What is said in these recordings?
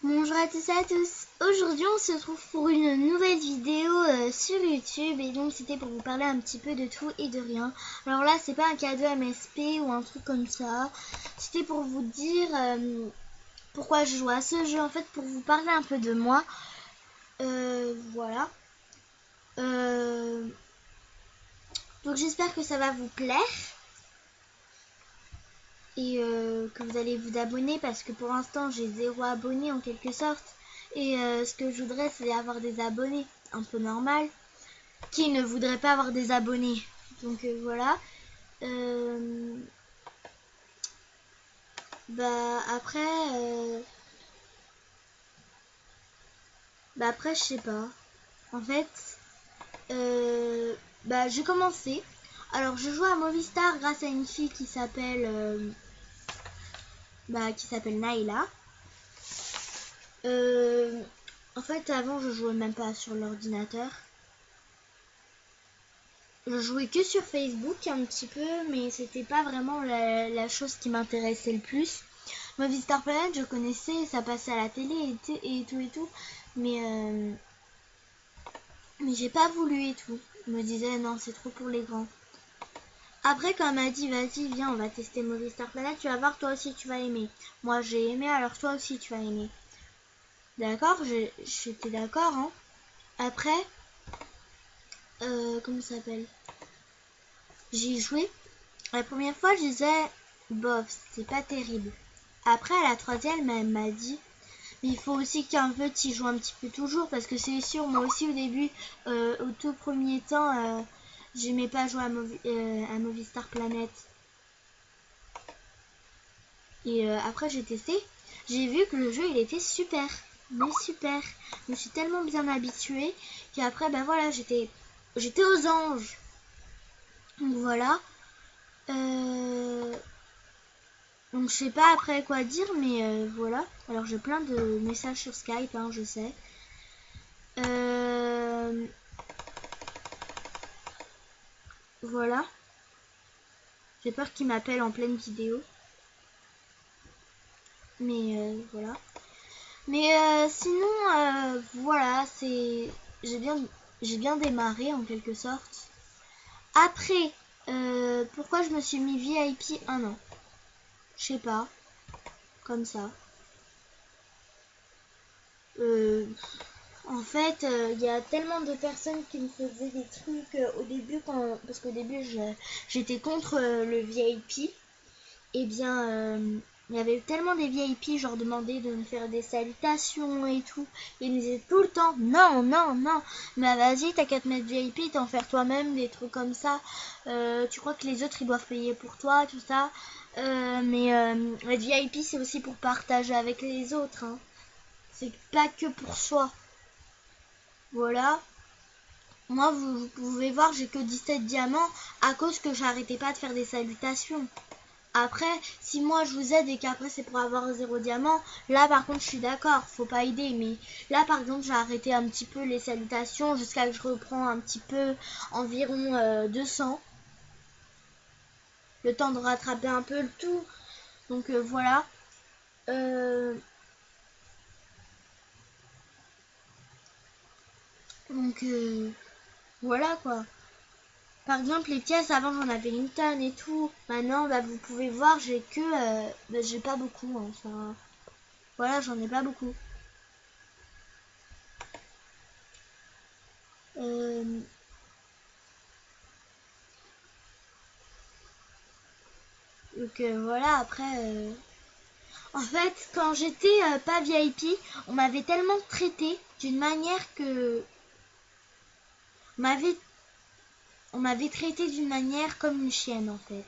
Bonjour à tous et à tous. Aujourd'hui on se retrouve pour une nouvelle vidéo sur YouTube et donc c'était pour vous parler un petit peu de tout et de rien. Alors là c'est pas un cadeau MSP ou un truc comme ça. C'était pour vous dire pourquoi je joue à ce jeu, en fait pour vous parler un peu de moi. Voilà. Donc j'espère que ça va vous plaire. Et que vous allez vous abonner parce que pour l'instant j'ai 0 abonnés en quelque sorte et ce que je voudrais c'est avoir des abonnés un peu normal. Qui ne voudrait pas avoir des abonnés? Donc voilà. Après après je sais pas en fait. J'ai commencé, alors je joue à Movistar grâce à une fille qui s'appelle Naila. En fait, avant, je jouais même pas sur l'ordinateur. Je jouais que sur Facebook un petit peu, mais c'était pas vraiment la chose qui m'intéressait le plus. Movistar Planet, je connaissais, ça passait à la télé et tout, mais j'ai pas voulu et tout. Je me disais non, c'est trop pour les grands. Après, quand elle m'a dit vas-y, viens, on va tester Movistar Planet, tu vas voir, toi aussi tu vas aimer. Moi j'ai aimé, alors toi aussi tu vas aimer. D'accord, j'étais d'accord, hein. Après, comment ça s'appelle? J'y joué. La première fois, je disais, bof, c'est pas terrible. Après, à la troisième, elle m'a dit, mais il faut aussi qu'un peu tu joues un petit peu toujours, parce que c'est sûr, moi aussi au début, au tout premier temps, j'aimais pas jouer à Movistar Planet. Et après, j'ai testé, j'ai vu que le jeu, il était super. Mais super. Je me suis tellement bien habituée qu'après, voilà, j'étais aux anges. Donc voilà. Donc je sais pas après quoi dire, mais voilà. Alors j'ai plein de messages sur Skype, hein, je sais. Voilà. J'ai peur qu'ils m'appellent en pleine vidéo. Mais voilà. Mais sinon, voilà, j'ai bien démarré en quelque sorte. Après, pourquoi je me suis mis VIP un an? Je sais pas. Comme ça. En fait, il y a tellement de personnes qui me faisaient des trucs au début, parce qu'au début j'étais contre le VIP. Et bien, il y avait tellement des VIP, je leur demandais de me faire des salutations et tout. Et ils me disaient tout le temps, non, non, non, mais vas-y, t'as qu'à te mettre VIP, t'en faire toi-même, des trucs comme ça. Tu crois que les autres, ils doivent payer pour toi, tout ça. Mais le VIP, c'est aussi pour partager avec les autres, hein. C'est pas que pour soi. Voilà. Moi, vous pouvez voir, j'ai que 17 diamants à cause que j'arrêtais pas de faire des salutations. Après, si moi je vous aide et qu'après c'est pour avoir 0 diamant, là par contre je suis d'accord, faut pas aider. Mais là par exemple j'ai arrêté un petit peu les salutations jusqu'à que je reprends un petit peu, environ 200. Le temps de rattraper un peu le tout. Donc voilà. Donc voilà quoi. Par exemple, les pièces, avant j'en avais une tonne et tout. Maintenant, vous pouvez voir, j'ai que. J'ai pas beaucoup. Hein. Enfin, voilà, j'en ai pas beaucoup. Donc voilà, après. En fait, quand j'étais pas VIP, on m'avait tellement traité d'une manière que. On m'avait traité d'une manière comme une chienne en fait.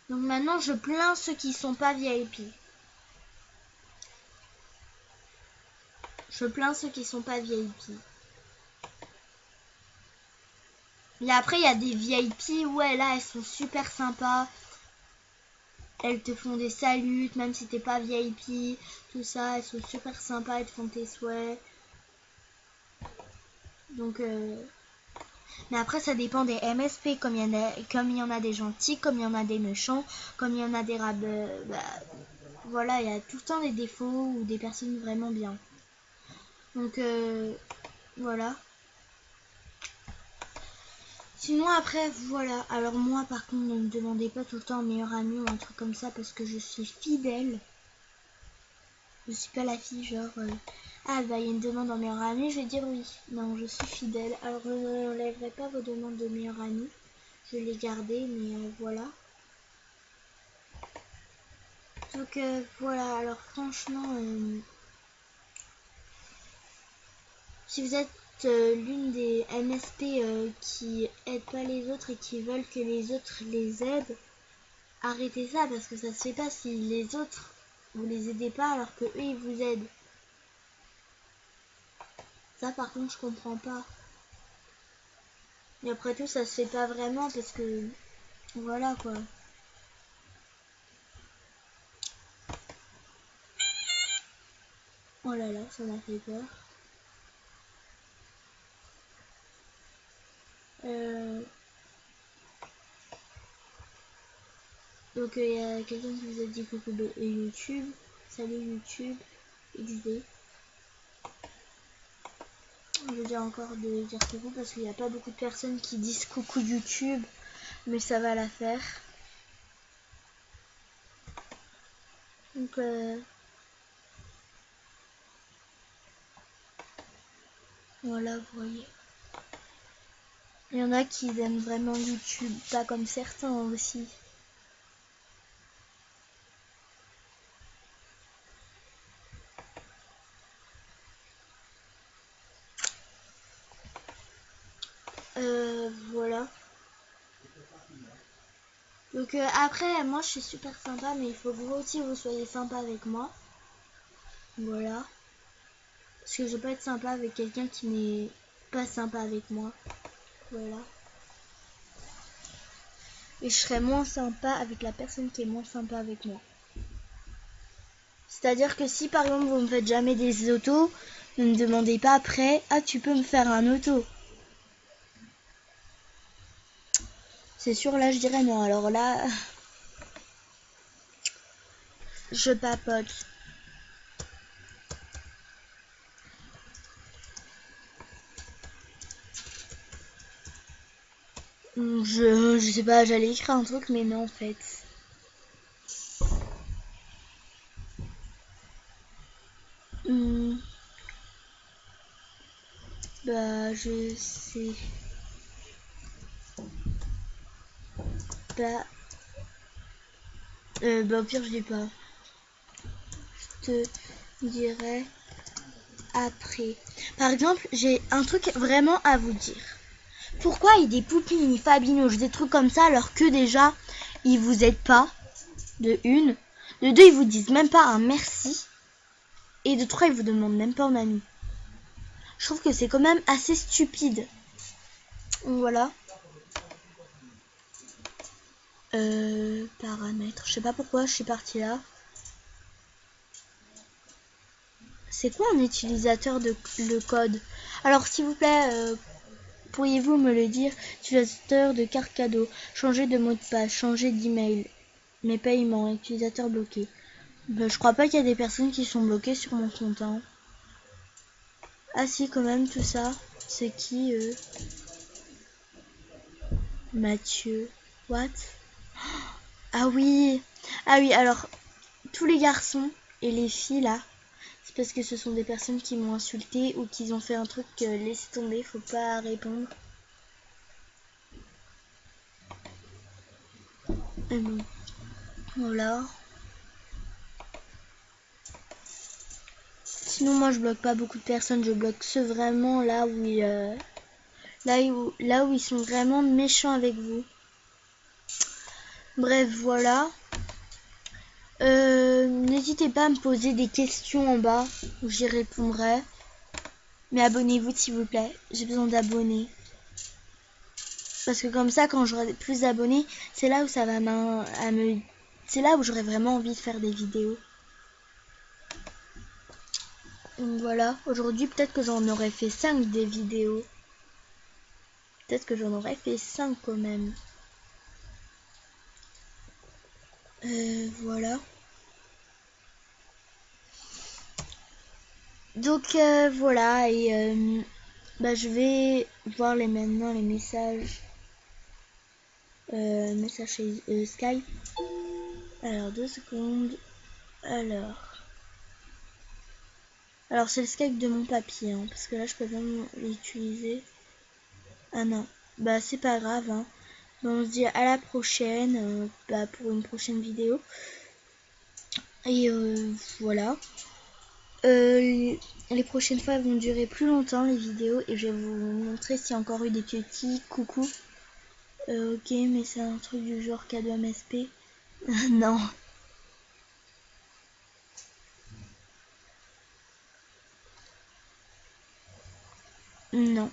Donc maintenant, je plains ceux qui sont pas VIP. Je plains ceux qui sont pas VIP. Et après, il y a des VIP, ouais, là, elles sont super sympas. Elles te font des saluts, même si t'es pas VIP, tout ça, elles sont super sympas, elles te font tes souhaits. Donc, mais après, ça dépend des MSP, comme il y en a des gentils, comme il y en a des méchants, comme il y en a des voilà, il y a tout le temps des défauts ou des personnes vraiment bien. Donc voilà. Sinon après voilà. Alors moi par contre ne me demandez pas tout le temps un meilleur ami ou un truc comme ça parce que je suis fidèle. Je suis pas la fille genre ah bah il y a une demande en meilleur ami, je vais dire oui. Non, je suis fidèle. Alors je n'enlèverai pas vos demandes de meilleur ami. Je vais les garder mais voilà. Donc voilà, alors franchement si vous êtes l'une des MSP qui aident pas les autres et qui veulent que les autres les aident, arrêtez ça parce que ça se fait pas si les autres vous les aidez pas alors que eux ils vous aident. Ça par contre je comprends pas. Et après tout ça se fait pas vraiment parce que voilà quoi. Oh là là, ça m'a fait peur. Donc il y a quelqu'un qui vous a dit coucou YouTube. Salut YouTube XD. Je veux dire encore de dire coucou parce qu'il n'y a pas beaucoup de personnes qui disent coucou YouTube, mais ça va la faire. Donc voilà, vous voyez. Il y en a qui aiment vraiment YouTube, pas comme certains aussi. Voilà. Donc après, moi je suis super sympa, mais il faut que vous aussi vous soyez sympa avec moi. Voilà. Parce que je vais pas être sympa avec quelqu'un qui n'est pas sympa avec moi. Voilà. Et je serai moins sympa avec la personne qui est moins sympa avec moi. C'est-à-dire que si par exemple vous me faites jamais des autos, ne me demandez pas après, ah tu peux me faire un auto. C'est sûr là je dirais non, alors là je papote. Je sais pas, j'allais écrire un truc mais non en fait. Bah je sais pas. Bah au pire je dis pas. Je te dirai après. Par exemple, j'ai un truc vraiment à vous dire. Pourquoi il y a des poupines, Fabinouche, des trucs comme ça alors que déjà ils vous aident pas, de une. De deux, ils vous disent même pas un merci. Et de trois, ils vous demandent même pas en ami. Je trouve que c'est quand même assez stupide. Voilà. Paramètres. Je sais pas pourquoi je suis partie là. C'est quoi un utilisateur de le code? Alors s'il vous plaît, pourriez-vous me le dire? Utilisateur de carte cadeau. Changer de mot de passe. Changer d'email. Mes paiements. Utilisateur bloqué. Ben, je crois pas qu'il y a des personnes qui sont bloquées sur mon compte. Hein. Ah si, quand même, tout ça. C'est qui Mathieu. What? Ah oui. Ah oui, alors, tous les garçons et les filles, là, c'est parce que ce sont des personnes qui m'ont insulté ou qui ont fait un truc laissez tomber, faut pas répondre. Et bon, voilà. Sinon, moi, je bloque pas beaucoup de personnes. Je bloque ceux vraiment là où là où ils sont vraiment méchants avec vous. Bref, voilà. N'hésitez pas à me poser des questions en bas où j'y répondrai. Mais abonnez-vous s'il vous plaît. J'ai besoin d'abonnés. Parce que comme ça, quand j'aurai plus d'abonnés, c'est là où ça va c'est là où j'aurai vraiment envie de faire des vidéos. Donc voilà, aujourd'hui peut-être que j'en aurais fait 5 des vidéos. Peut-être que j'en aurais fait 5 quand même. Voilà. Donc voilà, et je vais voir maintenant les messages. Messages chez Skype. Alors 2 secondes. Alors c'est le Skype de mon papier, hein, parce que là je peux pas l'utiliser. Ah non, bah c'est pas grave, hein. Donc, on se dit à la prochaine, pour une prochaine vidéo. Et voilà. Les prochaines fois elles vont durer plus longtemps les vidéos, et je vais vous montrer s'il y a encore eu des petits coucou. Ok, mais c'est un truc du genre cadeau MSP. Non. Non.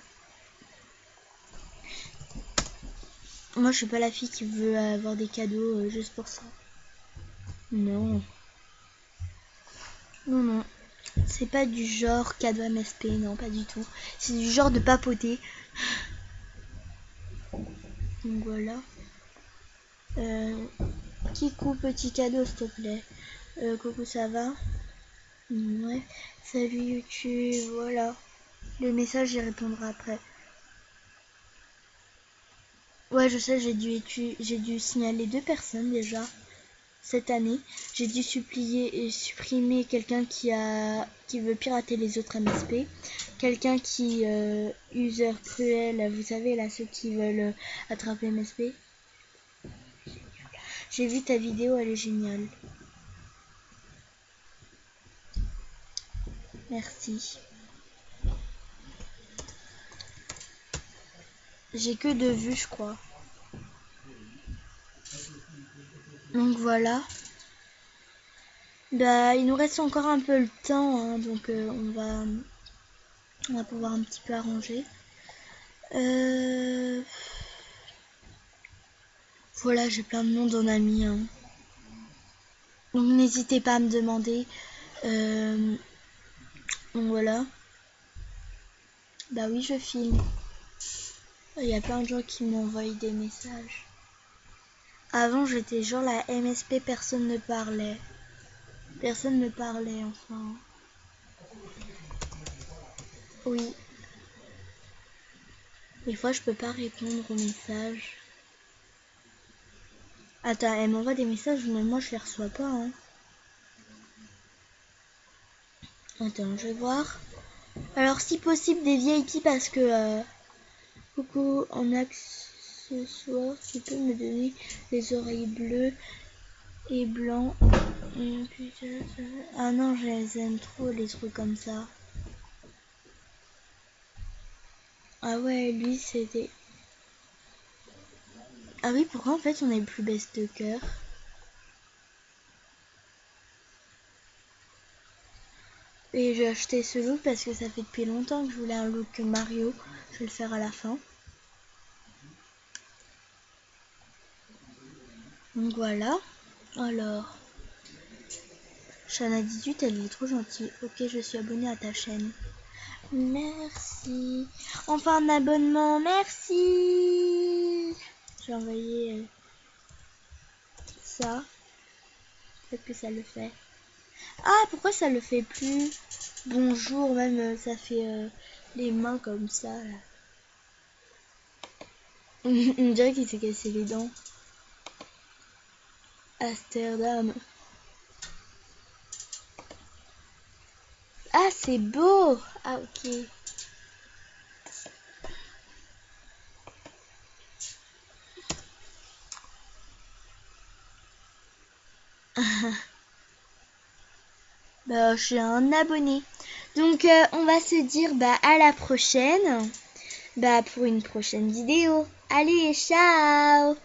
Moi, je suis pas la fille qui veut avoir des cadeaux juste pour ça. Non. Non, non. C'est pas du genre cadeau MSP, non, pas du tout. C'est du genre de papoter. Donc voilà. Kikou, petit cadeau, s'il te plaît. Coucou, ça va? Ouais. Salut YouTube, voilà. Le message, j'y répondrai après. Ouais, je sais, j'ai dû signaler 2 personnes déjà cette année. J'ai dû supprimer quelqu'un qui veut pirater les autres MSP. Quelqu'un qui user cruel, vous savez là, ceux qui veulent attraper MSP. J'ai vu ta vidéo, elle est géniale. Merci. J'ai que 2 vues, je crois. Donc voilà. Il nous reste encore un peu le temps, hein, donc on va pouvoir un petit peu arranger. Voilà, j'ai plein de monde en ami, hein. Donc n'hésitez pas à me demander. Donc voilà. Bah oui, je filme. Il y a plein de gens qui m'envoient des messages. Avant, j'étais genre la MSP, personne ne parlait. Personne ne parlait, enfin. Oui. Des fois, je peux pas répondre aux messages. Attends, elle m'envoie des messages, mais moi, je les reçois pas, hein. Attends, je vais voir. Alors, si possible, des VIP parce que... coucou, en accessoire, tu peux me donner les oreilles bleues et blancs. Ah non, je les aime trop, les trucs comme ça. Ah ouais, lui, c'était... Ah oui, pourquoi en fait on est plus best de cœur? Et j'ai acheté ce look parce que ça fait depuis longtemps que je voulais un look Mario. Je vais le faire à la fin. Donc voilà. Alors, Shana18, elle est trop gentille. Ok, je suis abonnée à ta chaîne. Merci. Enfin un abonnement, merci. J'ai envoyé ça. Peut-être que ça le fait. Ah, pourquoi ça le fait plus? Bonjour, même ça fait les mains comme ça. Là. On dirait qu'il s'est cassé les dents. Amsterdam. Ah, c'est beau. Ah, ok. Bah, je suis un abonné. Donc, on va se dire à la prochaine. Pour une prochaine vidéo. Allez, ciao!